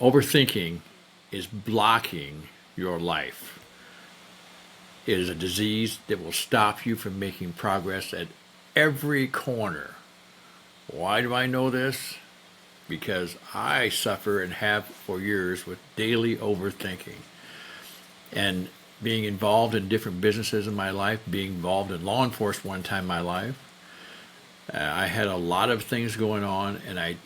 Overthinking is blocking your life. It is a disease that will stop you from making progress at every corner. Why do I know this? Because I suffer and have for years with daily overthinking. And being involved in different businesses in my life, being involved in law enforcement one time in my life, I had a lot of things going on, and I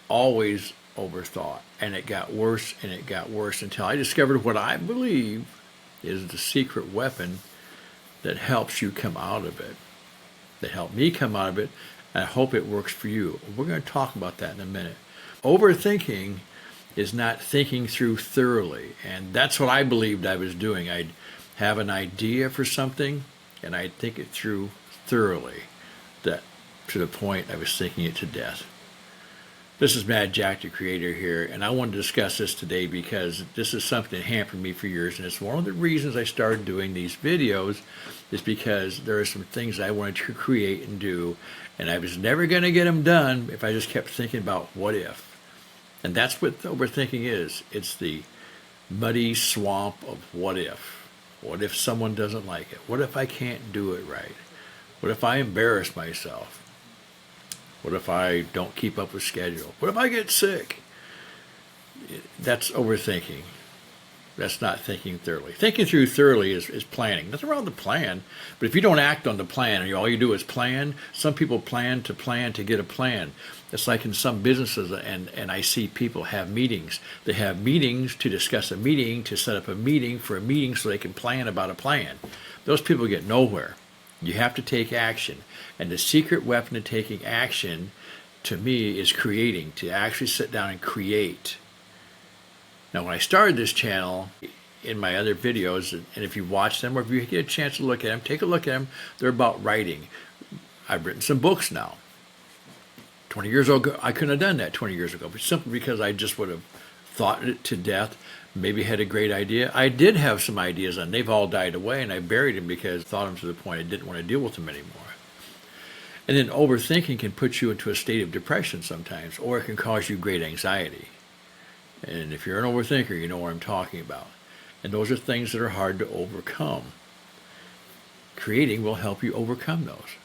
always overthought. And it got worse and it got worse until I discovered what I believe is the secret weapon that helps you come out of it, that helped me come out of it. And I hope it works for you. We're going to talk about that in a minute. Overthinking is not thinking through thoroughly. And that's what I believed I was doing. I'd have an idea for something and I'd think it through thoroughly, that to the point I was thinking it to death. This is Mad Jack, the creator here, and I wanted to discuss this today because this is something that hampered me for years, and it's one of the reasons I started doing these videos is because there are some things I wanted to create and do, and I was never going to get them done if I just kept thinking about what if. And that's what overthinking is. It's the muddy swamp of what if. What if someone doesn't like it? What if I can't do it right? What if I embarrass myself? What if I don't keep up with schedule? What if I get sick? That's overthinking. That's not thinking thoroughly. Thinking through thoroughly is planning. Nothing wrong with the plan, but if you don't act on the plan and all you do is plan, some people plan to get a plan. It's like in some businesses, and I see people have meetings. They have meetings to discuss a meeting, to set up a meeting for a meeting so they can plan about a plan. Those people get nowhere. You have to take action. And the secret weapon of taking action, to me, is creating, to actually sit down and create. Now, when I started this channel, in my other videos, and if you watch them or if you get a chance to look at them, take a look at them. They're about writing. I've written some books now. 20 years ago, I couldn't have done that 20 years ago, but simply because I just would have thought it to death, maybe had a great idea. I did have some ideas, and they've all died away, and I buried them because I thought them to the point I didn't want to deal with them anymore. And then overthinking can put you into a state of depression sometimes, or it can cause you great anxiety. And if you're an overthinker, you know what I'm talking about. And those are things that are hard to overcome. Creating will help you overcome those.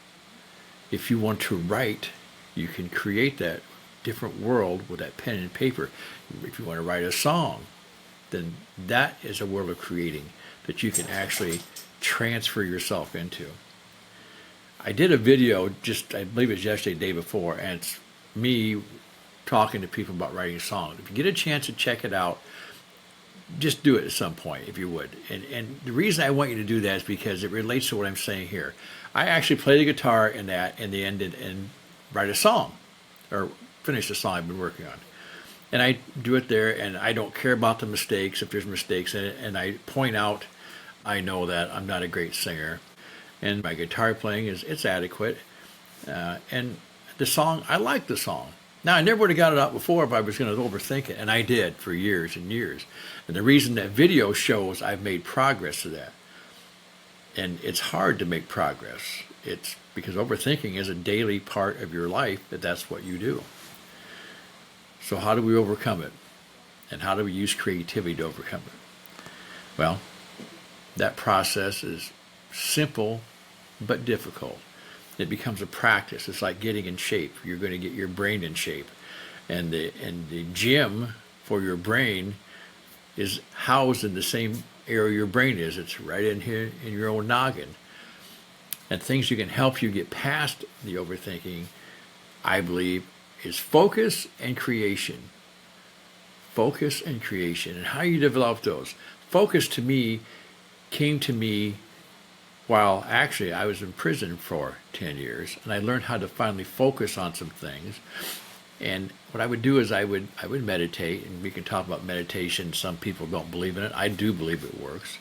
If you want to write, you can create that different world with that pen and paper. If you want to write a song, then that is a world of creating that you can actually transfer yourself into. I did a video just, I believe it was yesterday, the day before, and it's me talking to people about writing songs. If you get a chance to check it out, just do it at some point, if you would. And the reason I want you to do that is because it relates to what I'm saying here. I actually play the guitar in that in the end and write a song, or finish a song I've been working on. And I do it there, and I don't care about the mistakes, if there's mistakes in it, and I point out, I know that I'm not a great singer, and my guitar playing it's adequate, and the song, I like the song. Now, I never would have got it out before if I was going to overthink it, and I did for years and years. And the reason that video shows I've made progress to that, and it's hard to make progress. It's because overthinking is a daily part of your life, that's what you do. So how do we overcome it? And how do we use creativity to overcome it? Well, that process is simple but difficult. It becomes a practice. It's like getting in shape. You're going to get your brain in shape. And the gym for your brain is housed in the same area your brain is. It's right in here in your own noggin. And things you can help you get past the overthinking, I believe, is focus and creation. Focus and creation. And how you develop those. Focus to me came to me while actually I was in prison for 10 years, and I learned how to finally focus on some things. And what I would do is I would meditate, and we can talk about meditation. Some people don't believe in it. I do believe it works.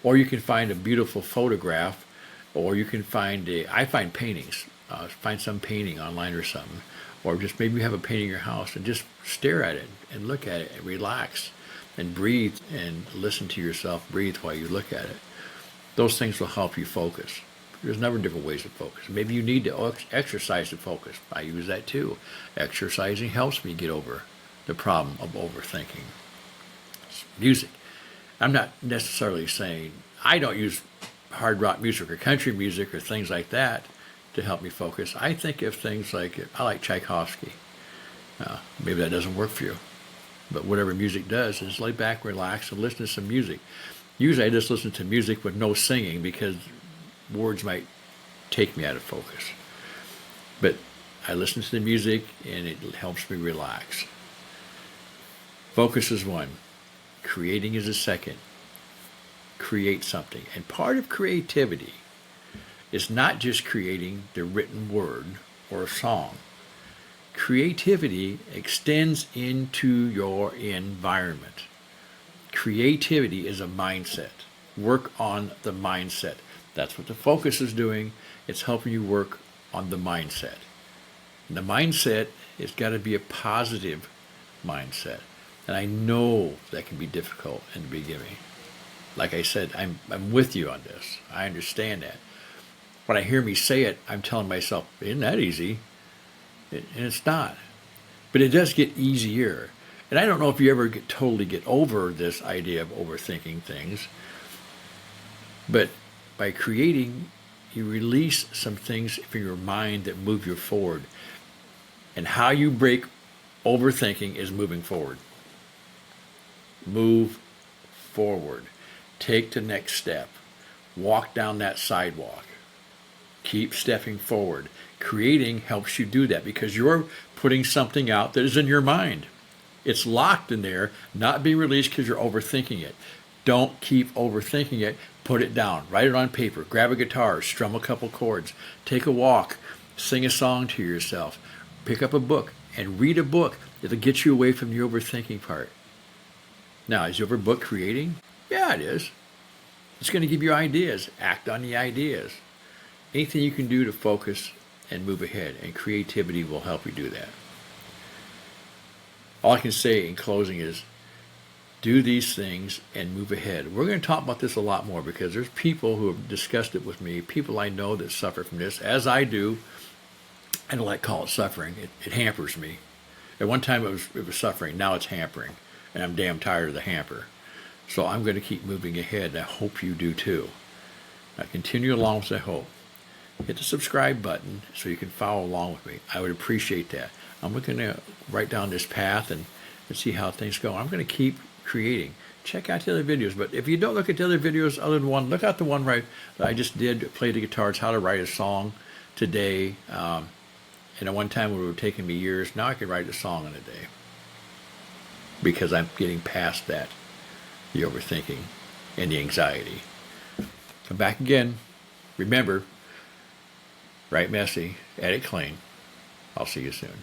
Or you can find a beautiful photograph, or you can find I find paintings. Find some painting online or something, or just maybe you have a painting in your house and just stare at it and look at it and relax and breathe and listen to yourself breathe while you look at it. Those things will help you focus. There's never different ways to focus. Maybe you need to exercise to focus. I use that too. Exercising helps me get over the problem of overthinking. It's music. I'm not necessarily saying I don't use hard rock music or country music or things like that to help me focus. I think of things like, I like Tchaikovsky. Maybe that doesn't work for you. But whatever music does is lay back, relax, and listen to some music. Usually I just listen to music with no singing because words might take me out of focus. But I listen to the music and it helps me relax. Focus is one. Creating is a second. Create something. And part of creativity is not just creating the written word or a song. Creativity extends into your environment. Creativity is a mindset. Work on the mindset. That's what the focus is doing. It's helping you work on the mindset. And the mindset has got to be a positive mindset. And I know that can be difficult in the beginning. Like I said, I'm with you on this. I understand that. When I hear me say it, I'm telling myself, isn't that easy? And it's not. But it does get easier. And I don't know if you ever totally get over this idea of overthinking things. But by creating, you release some things from your mind that move you forward. And how you break overthinking is moving forward. Move forward. Take the next step. Walk down that sidewalk. Keep stepping forward. Creating helps you do that because you're putting something out that is in your mind. It's locked in there, not being released because you're overthinking it. Don't keep overthinking it. Put it down. Write it on paper. Grab a guitar. Strum a couple chords. Take a walk. Sing a song to yourself. Pick up a book and read a book. It'll get you away from the overthinking part. Now, is your book creating? Yeah, it is. It's going to give you ideas. Act on the ideas. Anything you can do to focus and move ahead, and creativity will help you do that. All I can say in closing is do these things and move ahead. We're going to talk about this a lot more because there's people who have discussed it with me, people I know that suffer from this, as I do. I don't like to call it suffering. It hampers me. At one time it was suffering. Now it's hampering. And I'm damn tired of the hamper. So I'm going to keep moving ahead. I hope you do too. Now continue along with the hope. Hit the subscribe button so you can follow along with me. I would appreciate that. I'm going to write down this path and see how things go. I'm going to keep creating. Check out the other videos. But if you don't look at the other videos other than one, look at the one that I just did, play the guitar. It's how to write a song today. And at one time it would have taken me years. Now I can write a song in a day. Because I'm getting past that, the overthinking and the anxiety. Come back again. Remember, write messy, edit clean. I'll see you soon.